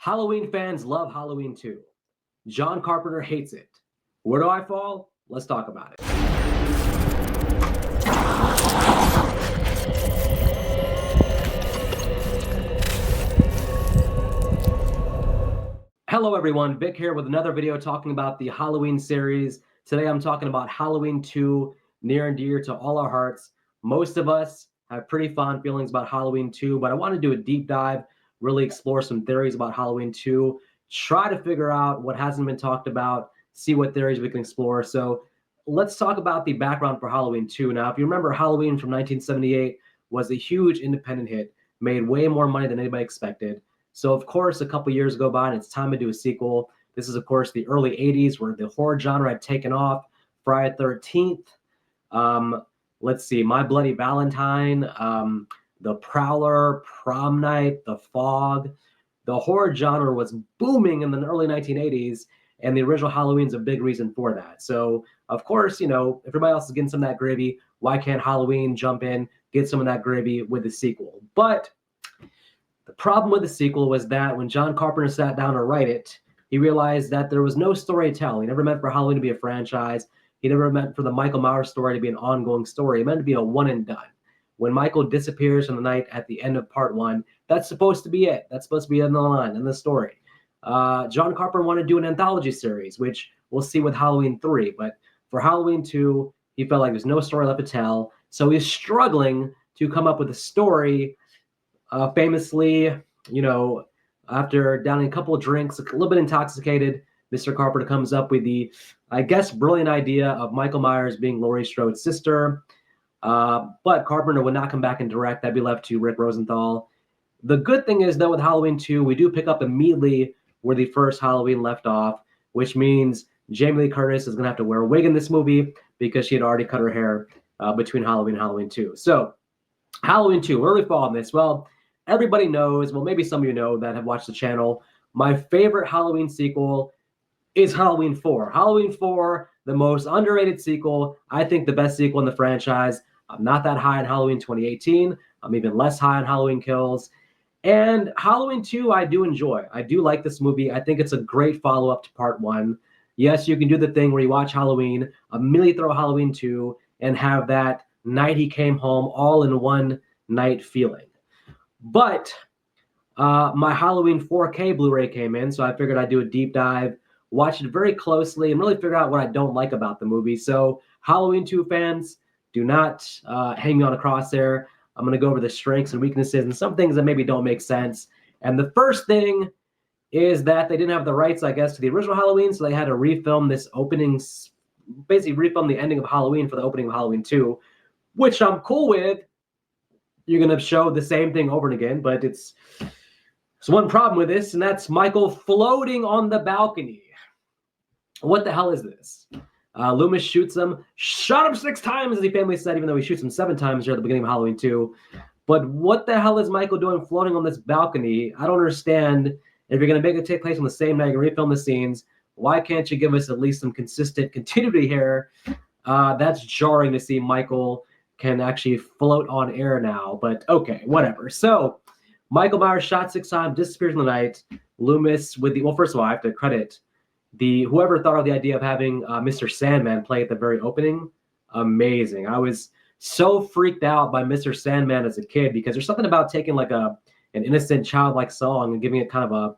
Halloween fans love Halloween 2. John Carpenter hates it. Where do I fall? Let's talk about it. Hello everyone, Vic here with another video talking about the Halloween series. Today I'm talking about Halloween 2, near and dear to all our hearts. Most of us have pretty fond feelings about Halloween 2, but I want to do a deep dive, really explore some theories about Halloween 2, try to figure out what hasn't been talked about, see what theories we can explore. So let's talk about the background for Halloween 2. Now, if you remember, Halloween from 1978 was a huge independent hit, made way more money than anybody expected. So, of course, a couple years go by and it's time to do a sequel. This is, of course, the early 80s where the horror genre had taken off. Friday the 13th, let's see, My Bloody Valentine, The Prowler, Prom Night, The Fog. The horror genre was booming in the early 1980s, and the original Halloween's a big reason for that. So, of course, if everybody else is getting some of that gravy, why can't Halloween jump in, get some of that gravy with the sequel? But the problem with the sequel was that when John Carpenter sat down to write it, he realized that there was no story to tell. He never meant for Halloween to be a franchise. He never meant for the Michael Myers story to be an ongoing story. It meant to be a one and done. When Michael disappears in the night at the end of part 1, that's supposed to be it. That's supposed to be in the line, in the story. John Carpenter wanted to do an anthology series, which we'll see with Halloween 3. But for Halloween 2, he felt like there's no story left to tell. So he's struggling to come up with a story. Famously, after downing a couple of drinks, a little bit intoxicated, Mr. Carpenter comes up with the, I guess, brilliant idea of Michael Myers being Laurie Strode's sister. But Carpenter would not come back and direct. That'd be left to Rick Rosenthal. The good thing is, though, with Halloween 2, we do pick up immediately where the first Halloween left off, which means Jamie Lee Curtis is going to have to wear a wig in this movie because she had already cut her hair between Halloween and Halloween 2. So, Halloween 2, where do we fall on this? Well, everybody knows, well, maybe some of you know that have watched the channel, my favorite Halloween sequel is Halloween 4. Halloween 4, the most underrated sequel. I think the best sequel in the franchise. I'm not that high on Halloween 2018. I'm even less high on Halloween Kills. And Halloween 2, I do enjoy. I do like this movie. I think it's a great follow-up to part 1. Yes, you can do the thing where you watch Halloween, immediately throw Halloween 2, and have that night he came home all in one night feeling. But my Halloween 4K Blu-ray came in, so I figured I'd do a deep dive, watch it very closely, and really figure out what I don't like about the movie. So Halloween 2 fans, do not hang me on a crosshair. I'm going to go over the strengths and weaknesses and some things that maybe don't make sense. And the first thing is that they didn't have the rights, I guess, to the original Halloween, so they had to refilm this opening, basically refilm the ending of Halloween for the opening of Halloween 2, which I'm cool with. You're going to show the same thing over and again, but there's one problem with this, and that's Michael floating on the balcony. What the hell is this? Loomis shoots him, shot him 6 times, as he famously said, even though he shoots him 7 times here at the beginning of Halloween 2. But what the hell is Michael doing floating on this balcony? I don't understand. If you're going to make it take place on the same night, you refilm the scenes, why can't you give us at least some consistent continuity here? That's jarring to see Michael can actually float on air now, but okay, whatever. So Michael Myers shot 6 times, disappears in the night. Loomis with the, well, first of all, I have to credit whoever thought of the idea of having Mr. Sandman play at the very opening. Amazing. I was so freaked out by Mr. Sandman as a kid because there's something about taking like an innocent childlike song and giving it kind of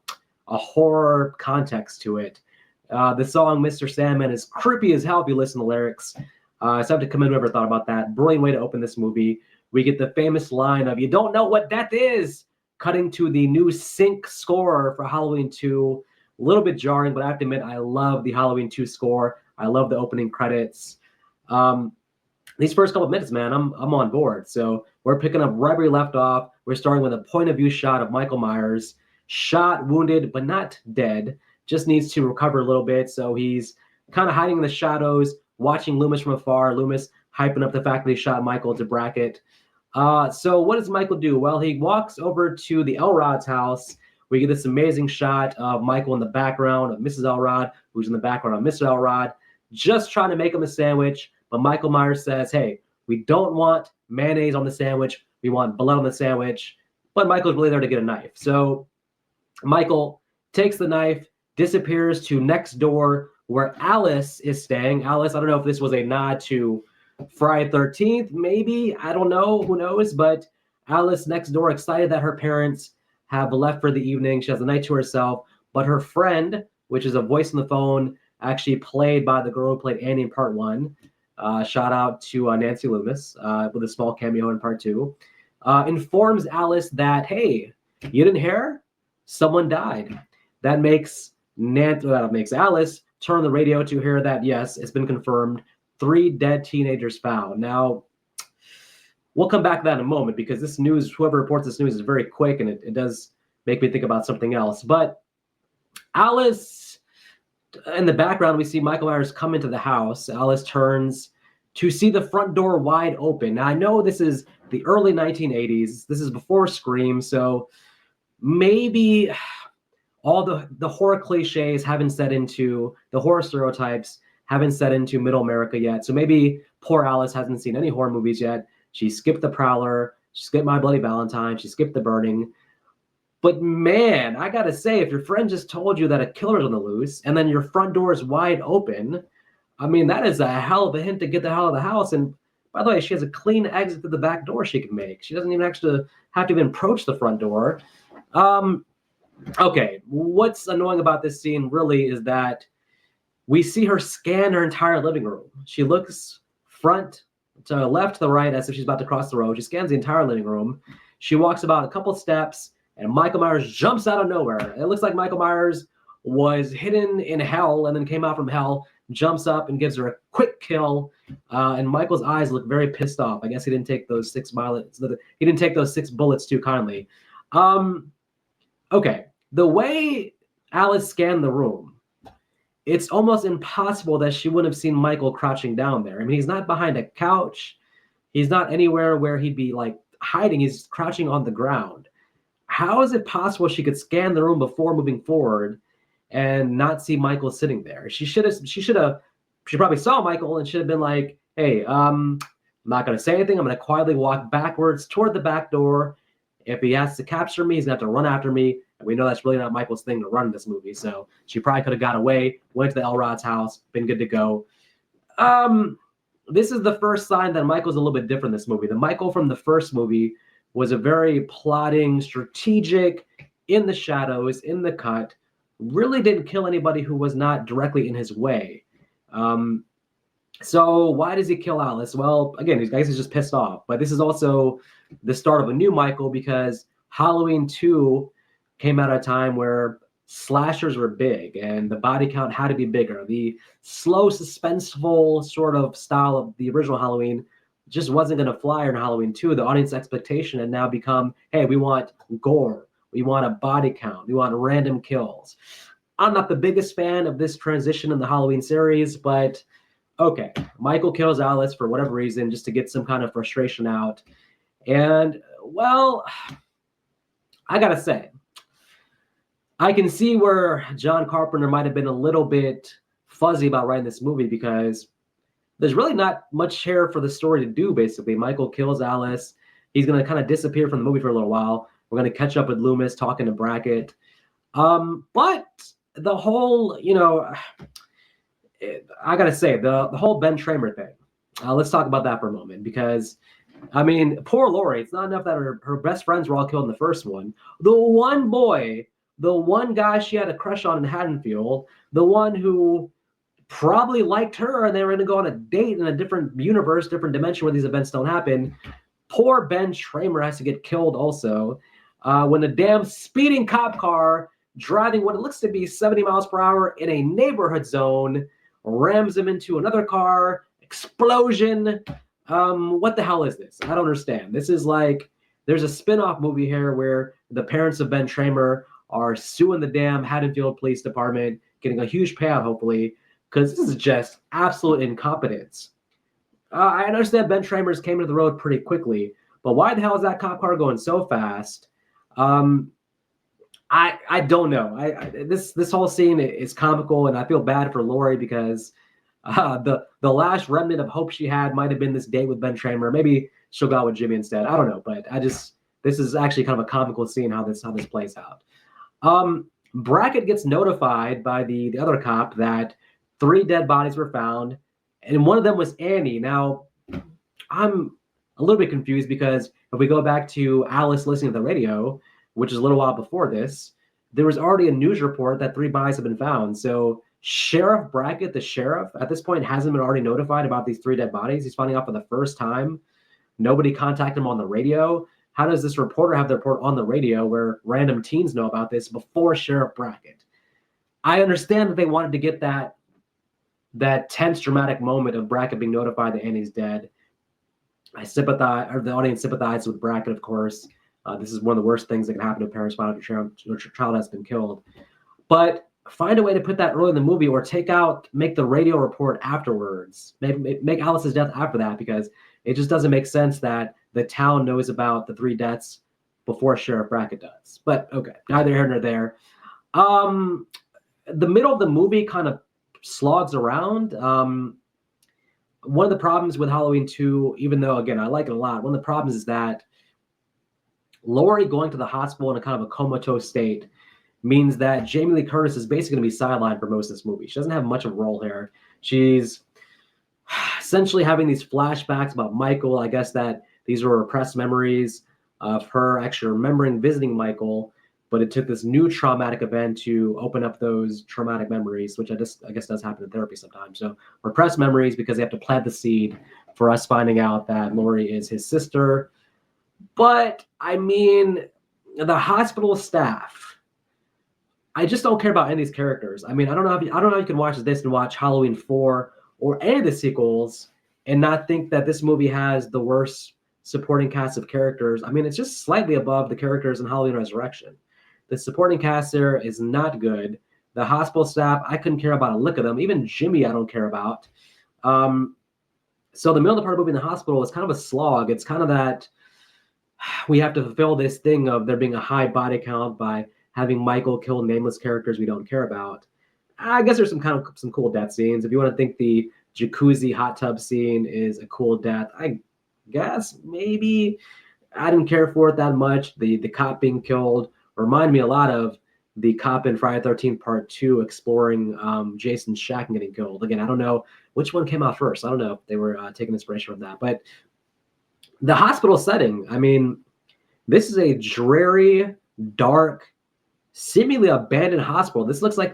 a horror context to it. The song Mr. Sandman is creepy as hell if you listen to the lyrics. So I have to commend whoever thought about that. Brilliant way to open this movie. We get the famous line of, "You don't know what death is," cutting to the new sync score for Halloween 2. A little bit jarring, but I have to admit, I love the Halloween 2 score. I love the opening credits. These first couple of minutes, man, I'm on board. So we're picking up right where we left off. We're starting with a point of view shot of Michael Myers, shot, wounded, but not dead. Just needs to recover a little bit. So he's kind of hiding in the shadows, watching Loomis from afar. Loomis hyping up the fact that he shot Michael to bracket. So what does Michael do? Well, he walks over to the Elrod's house. We get this amazing shot of Michael in the background of Mrs. Elrod, who's in the background of Mr. Elrod, just trying to make him a sandwich. But Michael Myers says, "Hey, we don't want mayonnaise on the sandwich. We want blood on the sandwich." But Michael's really there to get a knife. So Michael takes the knife, disappears to next door where Alice is staying. Alice, I don't know if this was a nod to Friday 13th, maybe. I don't know. Who knows? But Alice next door, excited that her parents have left for the evening. She has the night to herself. But her friend, which is a voice on the phone, actually played by the girl who played Annie in part one. Shout out to Nancy Loomis with a small cameo in part two. Informs Alice that, hey, you didn't hear? Someone died. That makes Alice turn the radio to hear that, yes, it's been confirmed. 3 dead teenagers found. Now, we'll come back to that in a moment because this news, whoever reports this news is very quick and it does make me think about something else. But Alice, in the background, we see Michael Myers come into the house. Alice turns to see the front door wide open. Now, I know this is the early 1980s. This is before Scream, so maybe all the horror cliches haven't set into, the horror stereotypes haven't set into middle America yet. So maybe poor Alice hasn't seen any horror movies yet. She skipped The Prowler. She skipped My Bloody Valentine. She skipped The Burning. But man, I gotta say, if your friend just told you that a killer's on the loose and then your front door is wide open, I mean, that is a hell of a hint to get the hell out of the house. And by the way, she has a clean exit to the back door she can make. She doesn't even actually have to even approach the front door. Okay, what's annoying about this scene really is that we see her scan her entire living room. She looks front to left to the right as if she's about to cross the road. She scans the entire living room. She walks about a couple steps, and Michael Myers jumps out of nowhere. It looks like Michael Myers was hidden in hell and then came out from hell, jumps up and gives her a quick kill. And Michael's eyes look very pissed off. I guess he didn't take those 6 bullets. He didn't take those 6 bullets too kindly. Okay, the way Alice scanned the room, it's almost impossible that she wouldn't have seen Michael crouching down there. I mean, he's not behind a couch. He's not anywhere where he'd be like hiding. He's crouching on the ground. How is it possible she could scan the room before moving forward and not see Michael sitting there? She probably saw Michael and should have been like, hey, I'm not going to say anything. I'm going to quietly walk backwards toward the back door. If he has to capture me, he's going to have to run after me. And we know that's really not Michael's thing to run in this movie. So she probably could have got away, went to the Elrod's house, been good to go. This is the first sign that Michael's a little bit different in this movie. The Michael from the first movie was a very plotting, strategic, in the shadows, in the cut, really didn't kill anybody who was not directly in his way. So why does he kill Alice? Well, again, I guess he's just pissed off. But this is also the start of a new Michael because Halloween 2 came out at a time where slashers were big and the body count had to be bigger. The slow, suspenseful sort of style of the original Halloween just wasn't going to fly in Halloween 2. The audience expectation had now become, hey, we want gore. We want a body count. We want random kills. I'm not the biggest fan of this transition in the Halloween series, but okay. Michael kills Alice for whatever reason just to get some kind of frustration out. And, well, I got to say, I can see where John Carpenter might have been a little bit fuzzy about writing this movie because there's really not much here for the story to do, basically. Michael kills Alice. He's going to kind of disappear from the movie for a little while. We're going to catch up with Loomis, talking to Brackett. But the whole, I got to say, the whole Ben Tramer thing, let's talk about that for a moment because, I mean, poor Laurie, it's not enough that her best friends were all killed in the first one. The one boy, the one guy she had a crush on in Haddonfield, the one who probably liked her and they were going to go on a date in a different universe, different dimension where these events don't happen. Poor Ben Tramer has to get killed also when a damn speeding cop car driving what it looks to be 70 miles per hour in a neighborhood zone rams him into another car, explosion. What the hell is this? I don't understand. This is like, there's a spin-off movie here where the parents of Ben Tramer are suing the damn Haddonfield Police Department, getting a huge payout, hopefully, because this is just absolute incompetence. I understand Ben Tramer's came into the road pretty quickly, but why the hell is that cop car going so fast? I don't know. This whole scene is comical, and I feel bad for Laurie because the last remnant of hope she had might have been this date with Ben Tramer. Maybe she'll go out with Jimmy instead. I don't know, but this is actually kind of a comical scene how this plays out. Brackett gets notified by the other cop that 3 dead bodies were found, and one of them was Annie. Now, I'm a little bit confused because if we go back to Alice listening to the radio, which is a little while before this, there was already a news report that 3 bodies have been found. So Sheriff Brackett, the sheriff, at this point hasn't been already notified about these 3 dead bodies. He's finding out for the first time. Nobody contacted him on the radio. How does this reporter have the report on the radio where random teens know about this before Sheriff Brackett? I understand that they wanted to get that tense, dramatic moment of Brackett being notified that Annie's dead. I sympathize, or the audience sympathizes with Brackett, of course. This is one of the worst things that can happen to parents when a child has been killed. But find a way to put that early in the movie, or make the radio report afterwards. Make Alice's death after that, because it just doesn't make sense that the town knows about the 3 deaths before Sheriff Brackett does. But okay, neither here nor there. The middle of the movie kind of slogs around. One of the problems with Halloween 2, even though, again, I like it a lot, one of the problems is that Laurie going to the hospital in a kind of a comatose state means that Jamie Lee Curtis is basically going to be sidelined for most of this movie. She doesn't have much of a role here. She's essentially having these flashbacks about Michael. I guess that these were repressed memories of her actually remembering visiting Michael, but it took this new traumatic event to open up those traumatic memories, which I guess does happen in therapy sometimes. So repressed memories because they have to plant the seed for us finding out that Laurie is his sister. But I mean, the hospital staff, I just don't care about any of these characters. I mean, I don't know if you can watch this and watch Halloween 4 or any of the sequels and not think that this movie has the worst supporting cast of characters. I mean, it's just slightly above the characters in Halloween Resurrection. The supporting cast there is not good. The hospital staff, I couldn't care about a lick of them. Even Jimmy, I don't care about. So the middle of the part of the movie in the hospital is kind of a slog. It's kind of that we have to fulfill this thing of there being a high body count by having Michael kill nameless characters we don't care about. I guess there's some cool death scenes. If you want to think the jacuzzi hot tub scene is a cool death, I guess maybe. I didn't care for it that much. The cop being killed reminded me a lot of the cop in Friday the 13th Part 2 exploring Jason's shack and getting killed. Again, I don't know which one came out first. I don't know if they were taking inspiration from that. But the hospital setting, I mean, this is a dreary, dark, seemingly abandoned hospital. This looks like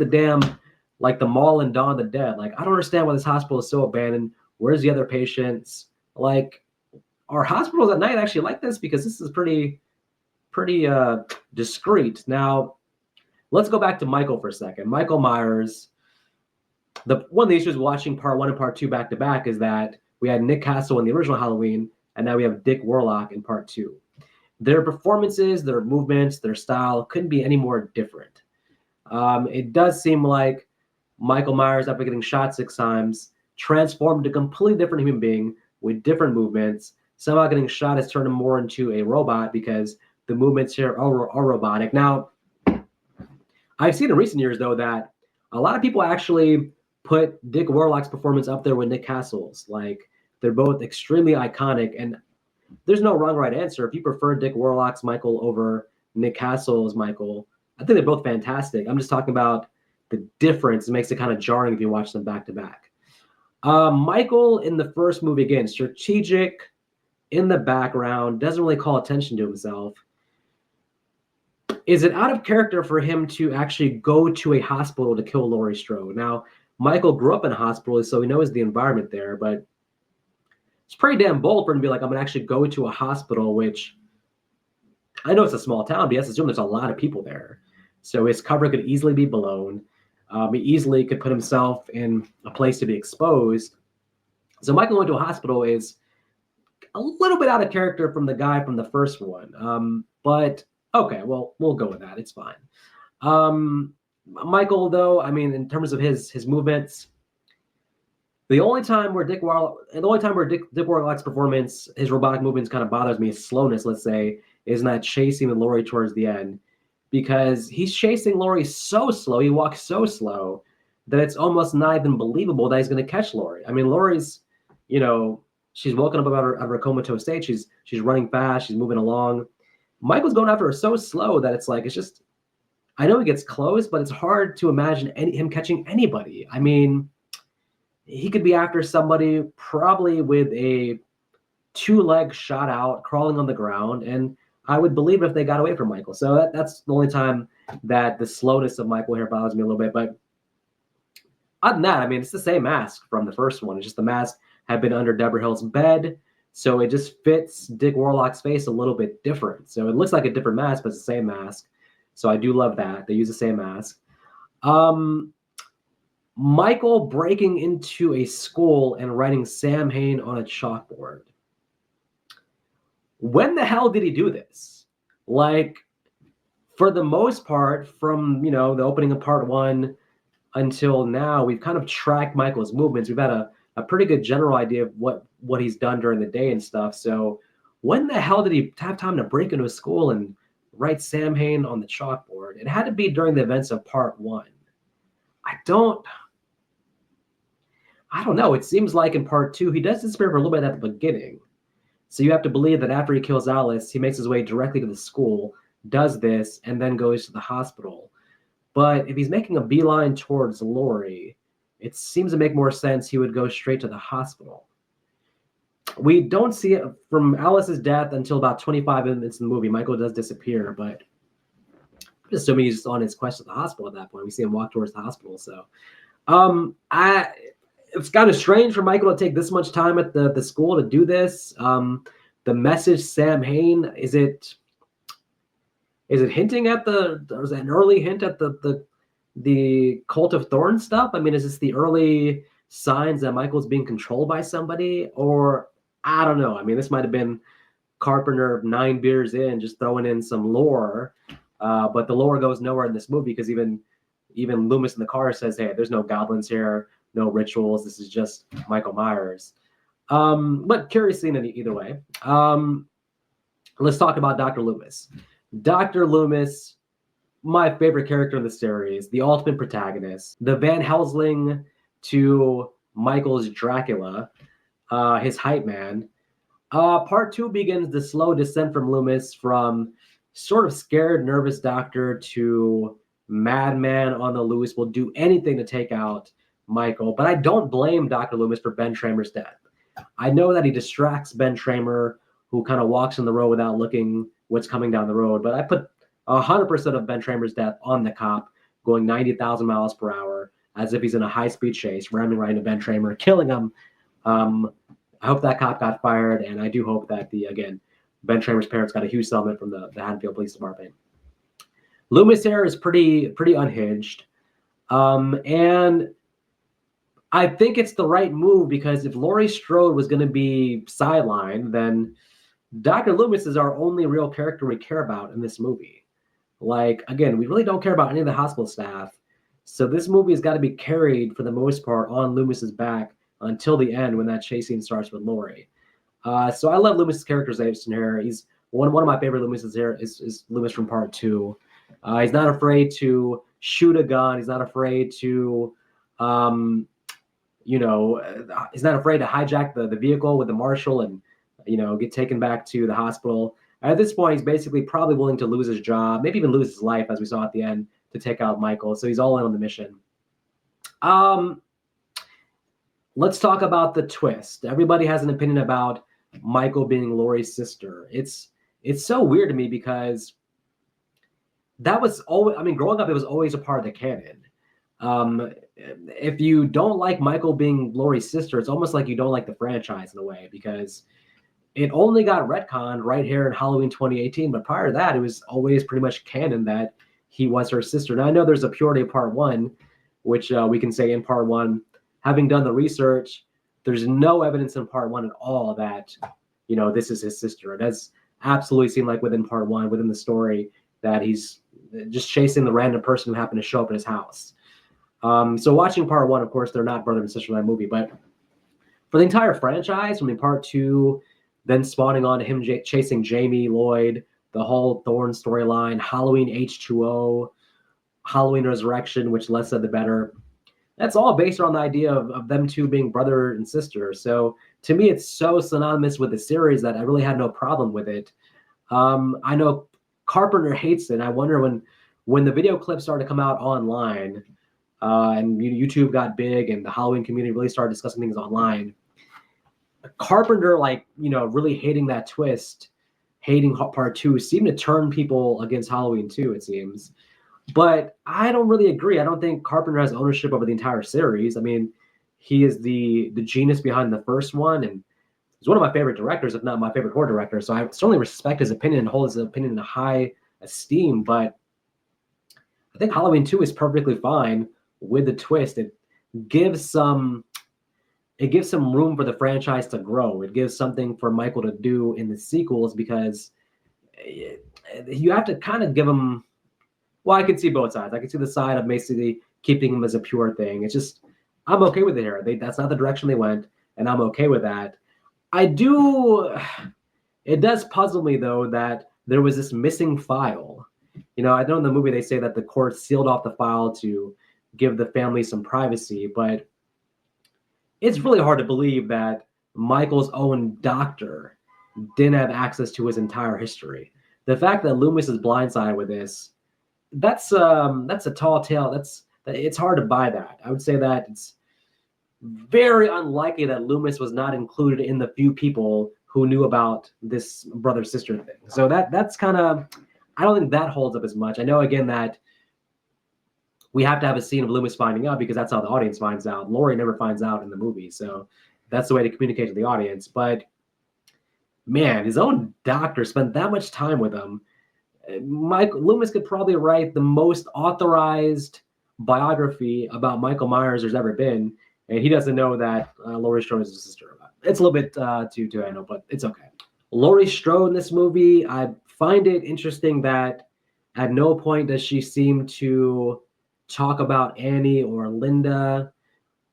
like the mall in Dawn of the Dead. Like, I don't understand why this hospital is so abandoned. Where's the other patients? Like, are hospitals at night actually like this? Because this is pretty discreet. Now, let's go back to Michael for a second. Michael Myers, one of the issues watching Part 1 and Part 2 back to back is that we had Nick Castle in the original Halloween, and now we have Dick Warlock in Part 2. Their performances, their movements, their style couldn't be any more different. It does seem like Michael Myers, after getting shot 6 times, transformed into a completely different human being with different movements. Somehow getting shot has turned him more into a robot because the movements here are robotic. Now, I've seen in recent years, though, that a lot of people actually put Dick Warlock's performance up there with Nick Castle's. Like, they're both extremely iconic, and there's no wrong or right answer. If you prefer Dick Warlock's Michael over Nick Castle's Michael, I think they're both fantastic. I'm just talking about the difference. It makes it kind of jarring if you watch them back to back. Michael in the first movie, again, strategic, in the background, doesn't really call attention to himself. Is it out of character for him to actually go to a hospital to kill Laurie Strode? Now, Michael grew up in a hospital, so he knows the environment there, but it's pretty damn bold for him to be like, I'm going to actually go to a hospital, which I know it's a small town, but you have to assume there's a lot of people there. So his cover could easily be blown. He easily could put himself in a place to be exposed. So Michael going to a hospital is a little bit out of character from the guy from the first one. But okay, well, we'll go with that. It's fine. Michael, though, I mean, in terms of his movements, the only time where Dick Warlock's performance, his robotic movements kind of bothers me, his slowness, let's say, is not chasing Laurie towards the end, because he's chasing Laurie so slow, he walks so slow that it's almost not even believable that he's going to catch Laurie. I mean, Laurie's, she's woken up out of her comatose state. She's running fast. She's moving along. Michael's going after her so slow that it's like, it's just, I know he gets close, but it's hard to imagine him catching anybody. I mean, he could be after somebody probably with a two-leg shot out, crawling on the ground, and I would believe if they got away from Michael. So that's the only time that the slowness of Michael here bothers me a little bit. But other than that, I mean, it's the same mask from the first one. It's just the mask had been under Deborah Hill's bed, so it just fits Dick Warlock's face a little bit different. So it looks like a different mask, but it's the same mask. So I do love that. They use the same mask. Michael breaking into a school and writing Sam Hain on a chalkboard. When the hell did he do this? Like, for the most part, from, the opening of part one until now, we've kind of tracked Michael's movements. We've had a pretty good general idea of what he's done during the day and stuff. So when the hell did he have time to break into a school and write Sam Hain on the chalkboard? It had to be during the events of part one. I don't know. It seems like in part two, he does disappear for a little bit at the beginning. So you have to believe that after he kills Alice, he makes his way directly to the school, does this, and then goes to the hospital. But if he's making a beeline towards Laurie, it seems to make more sense he would go straight to the hospital. We don't see it from Alice's death until about 25 minutes in the movie. Michael does disappear, but I'm assuming he's on his quest to the hospital at that point. We see him walk towards the hospital. So it's kind of strange for Michael to take this much time at the school to do this. The message Sam Hain, is it hinting at is it an early hint at the Cult of Thorns stuff? I mean, is this the early signs that Michael's being controlled by somebody? Or I don't know. I mean, this might have been Carpenter 9 beers in, just throwing in some lore. But the lore goes nowhere in this movie because even Loomis in the car says, hey, there's no goblins here, no rituals. This is just Michael Myers. But curious scene in either way. Let's talk about Dr. Loomis. Dr. Loomis, my favorite character in the series, the ultimate protagonist, the Van Helsing to Michael's Dracula, his hype man. Part two begins the slow descent from Loomis from sort of scared, nervous doctor to madman on the loose, will do anything to take out Michael. But I don't blame Dr. Loomis for Ben Tramer's death. I know that he distracts Ben Tramer, who kind of walks in the road without looking what's coming down the road. But I put 100% of Ben Tramer's death on the cop going 90,000 miles per hour as if he's in a high-speed chase, ramming right into Ben Tramer, killing him. I hope that cop got fired, and I do hope that Ben Tramer's parents got a huge settlement from the Haddonfield Police Department. Loomis here is pretty unhinged. And I think it's the right move because if Laurie Strode was going to be sidelined, then Dr. Loomis is our only real character we care about in this movie. Like, again, we really don't care about any of the hospital staff. So this movie has got to be carried, for the most part, on Loomis's back until the end when that chase scene starts with Laurie. So I love Loomis's characterization here. He's one of my favorite Loomis's here is Loomis from part two. He's not afraid to shoot a gun. He's not afraid to, he's not afraid to hijack the vehicle with the marshal and, get taken back to the hospital. At this point, he's basically probably willing to lose his job, maybe even lose his life, as we saw at the end, to take out Michael. So he's all in on the mission. Let's talk about the twist. Everybody has an opinion about Michael being Laurie's sister. It's so weird to me because that was always, growing up, it was always a part of the canon. If you don't like Michael being Laurie's sister, it's almost like you don't like the franchise in a way, because it only got retconned right here in Halloween 2018. But prior to that, it was always pretty much canon that he was her sister. Now, I know there's a purity of part one, which we can say in part one, having done the research, there's no evidence in part one at all that, this is his sister. It does absolutely seem like within part one, within the story, that he's just chasing the random person who happened to show up at his house. So watching part one, of course, they're not brother and sister in that movie, but for the entire franchise, part two, then spawning on him chasing Jamie Lloyd, the whole Thorn storyline, Halloween H2O, Halloween Resurrection, which less said the better. That's all based on the idea of them two being brother and sister. So to me, it's so synonymous with the series that I really had no problem with it. I know Carpenter hates it. And I wonder when the video clips started to come out online, and YouTube got big and the Halloween community really started discussing things online, Carpenter, like, really hating that twist, hating part 2, seemed to turn people against Halloween 2, it seems. But I don't really agree. I don't think Carpenter has ownership over the entire series. I mean, he is the genius behind the first one, and he's one of my favorite directors, if not my favorite horror director. So I certainly respect his opinion and hold his opinion in high esteem. But I think Halloween 2 is perfectly fine with the twist. It gives some room for the franchise to grow. It gives something for Michael to do in the sequels, because you have to kind of give him. Well, I can see both sides. I can see the side of basically keeping him as a pure thing. It's just, I'm okay with it here. That's not the direction they went, and I'm okay with that. It does puzzle me, though, that there was this missing file. I know in the movie they say that the court sealed off the file to give the family some privacy, but it's really hard to believe that Michael's own doctor didn't have access to his entire history. The fact that Loomis is blindsided with this, that's a tall tale. It's hard to buy that. I would say that it's very unlikely that Loomis was not included in the few people who knew about this brother-sister thing. So that's kind of, I don't think that holds up as much. I know, again, that we have to have a scene of Loomis finding out because that's how the audience finds out. Laurie never finds out in the movie, so that's the way to communicate to the audience. But man, his own doctor spent that much time with him. Loomis could probably write the most authorized biography about Michael Myers there's ever been, and he doesn't know that Laurie Strode is his sister. It's a little bit too I know, but it's okay. Laurie Strode in this movie, I find it interesting that at no point does she seem to talk about Annie or Linda,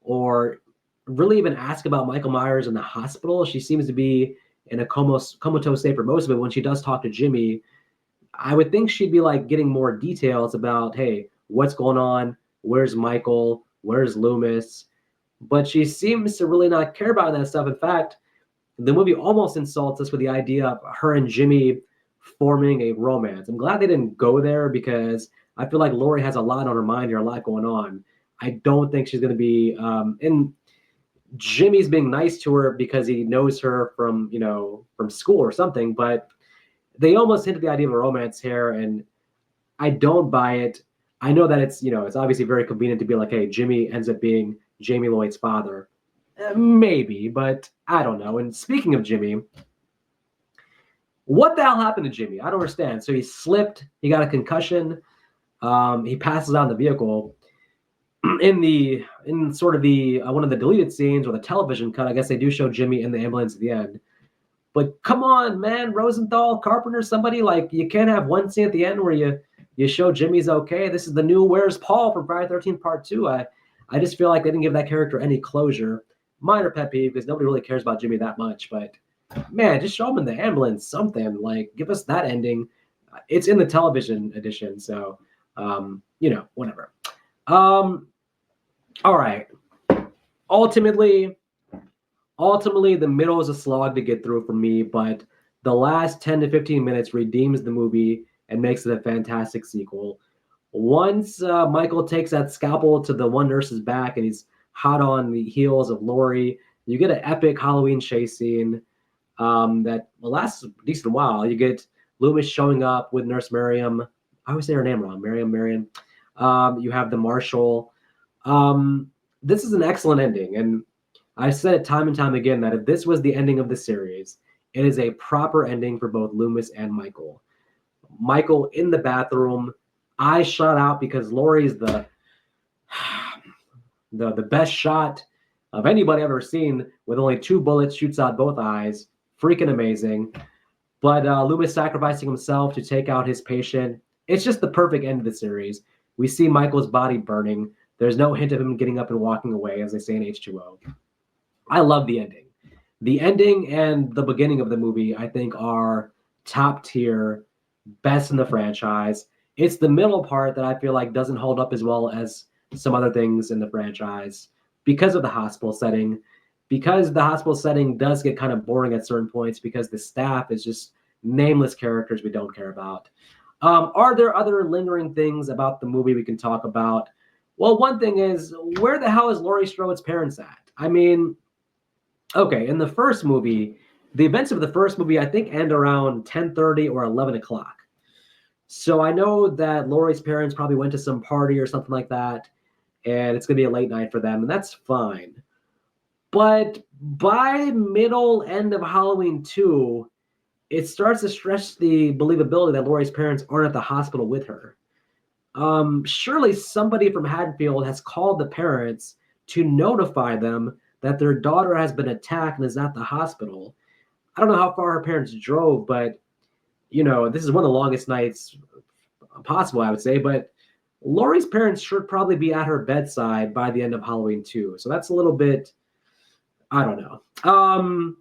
or really even ask about Michael Myers in the hospital. She seems to be in a comatose state for most of it. When she does talk to Jimmy, I would think she'd be like getting more details about, hey, what's going on? Where's Michael? Where's Loomis? But she seems to really not care about that stuff. In fact, the movie almost insults us with the idea of her and Jimmy forming a romance. I'm glad they didn't go there, because I feel like Laurie has a lot on her mind here, a lot going on. I don't think she's going to be, and Jimmy's being nice to her because he knows her from school or something, but they almost hint at the idea of a romance here, and I don't buy it. I know that it's obviously very convenient to be like, hey, Jimmy ends up being Jamie Lloyd's father. Maybe, but I don't know. And speaking of Jimmy, what the hell happened to Jimmy? I don't understand. So he slipped, he got a concussion, he passes out in the vehicle. In sort of the one of the deleted scenes or the television cut, I guess they do show Jimmy in the ambulance at the end. But come on, man, Rosenthal, Carpenter, somebody, like, you can't have one scene at the end where you show Jimmy's okay. This is the new Where's Paul from Friday the 13th Part 2. I just feel like they didn't give that character any closure. Minor pet peeve, because nobody really cares about Jimmy that much. But man, just show him in the ambulance, something. Like, give us that ending. It's in the television edition, so whatever. All right. Ultimately, the middle is a slog to get through for me, but the last 10 to 15 minutes redeems the movie and makes it a fantastic sequel. Once Michael takes that scalpel to the one nurse's back and he's hot on the heels of Laurie, you get an epic Halloween chase scene that lasts a decent while. You get Loomis showing up with Nurse Miriam. I always say her name wrong. Marion. You have the marshal. This is an excellent ending, and I've said it time and time again that if this was the ending of the series, it is a proper ending for both Loomis and Michael. Michael in the bathroom, eyes shot out because Laurie's the best shot of anybody I've ever seen, with only 2 bullets, shoots out both eyes. Freaking amazing. But Loomis sacrificing himself to take out his patient. It's just the perfect end of the series. We see Michael's body burning. There's no hint of him getting up and walking away, as they say in H2O. I love the ending. The ending and the beginning of the movie, I think, are top tier, best in the franchise. It's the middle part that I feel like doesn't hold up as well as some other things in the franchise because of the hospital setting. Because the hospital setting does get kind of boring at certain points because the staff is just nameless characters we don't care about. Are there other lingering things about the movie we can talk about? Well, one thing is, where the hell is Laurie Strode's parents at? I mean, okay, in the first movie, the events of the first movie, I think, end around 10:30 or 11 o'clock. So I know that Laurie's parents probably went to some party or something like that, and it's going to be a late night for them, and that's fine. But by middle end of Halloween 2, it starts to stretch the believability that Laurie's parents aren't at the hospital with her. Surely somebody from Haddonfield has called the parents to notify them that their daughter has been attacked and is at the hospital. I don't know how far her parents drove, but this is one of the longest nights possible, I would say. But Laurie's parents should probably be at her bedside by the end of Halloween 2. So that's a little bit, I don't know.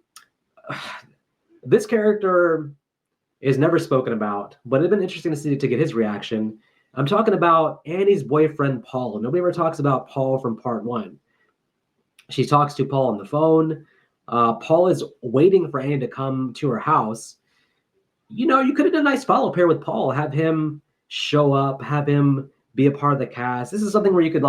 This character is never spoken about, but it'd been interesting to see to get his reaction. I'm talking about Annie's boyfriend, Paul. Nobody ever talks about Paul from part 1. She talks to Paul on the phone. Paul is waiting for Annie to come to her house. You could have done a nice follow pair with Paul, have him show up, have him be a part of the cast. This is something where you could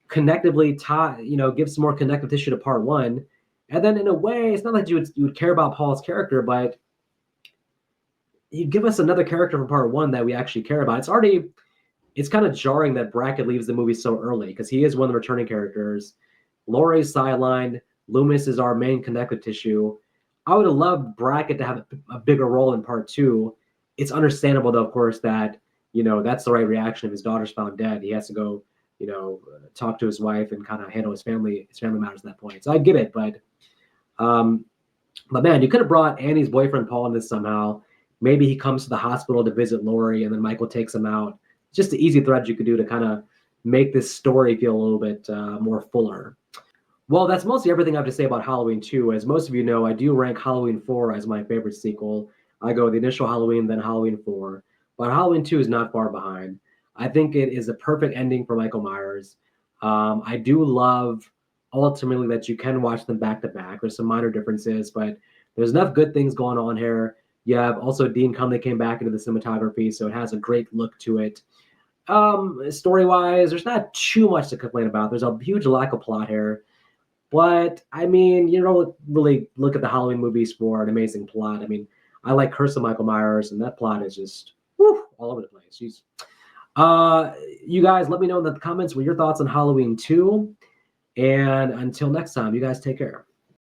connectively tie, give some more connective tissue to part 1. And then in a way, it's not like you would care about Paul's character, but you give us another character from part 1 that we actually care about. It's kind of jarring that Brackett leaves the movie so early because he is one of the returning characters. Laurie's sidelined. Loomis is our main connective tissue. I would have loved Brackett to have a bigger role in part 2. It's understandable, though, of course, that, that's the right reaction if his daughter's found dead. He has to go, talk to his wife and kind of handle his family matters at that point. So I get it, but man, you could have brought Annie's boyfriend Paul in this somehow. Maybe he comes to the hospital to visit Laurie, and then Michael takes him out. Just the easy threads you could do to kind of make this story feel a little bit more fuller. Well, that's mostly everything I have to say about Halloween 2. As most of you know, I do rank Halloween 4 as my favorite sequel. I go the initial Halloween, then Halloween 4. But Halloween 2 is not far behind. I think it is a perfect ending for Michael Myers. I do love, ultimately, that you can watch them back to back. There's some minor differences, but there's enough good things going on here. You have also Dean Cumley came back into the cinematography, so it has a great look to it. Story-wise, there's not too much to complain about. There's a huge lack of plot here. But, I mean, you don't really look at the Halloween movies for an amazing plot. I mean, I like Curse of Michael Myers, and that plot is just all over the place. Jeez. You guys, let me know in the comments what your thoughts on Halloween 2. And until next time, you guys take care.